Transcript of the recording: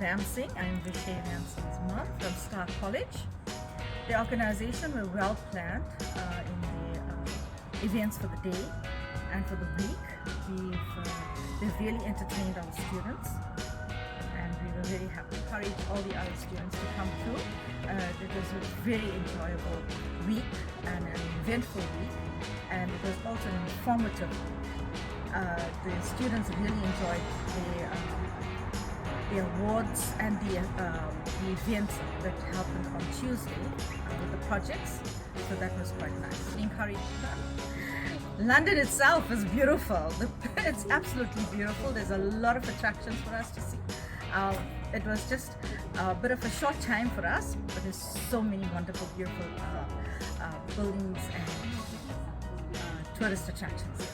Ramsing. I'm Vishay Ramsing's mom from Star College. The organization were well planned in the events for the day and for the week. They've really entertained our students, and we were very happy. Encourage all the other students to come through. It was a very enjoyable week and an eventful week, and it was also an informative week. The students really enjoyed the awards and the events that happened on Tuesday with the projects, so that was quite nice. Encourage them. London itself is beautiful. It's absolutely beautiful. There's a lot of attractions for us to see. It was just a bit of a short time for us, but there's so many wonderful, beautiful buildings and tourist attractions.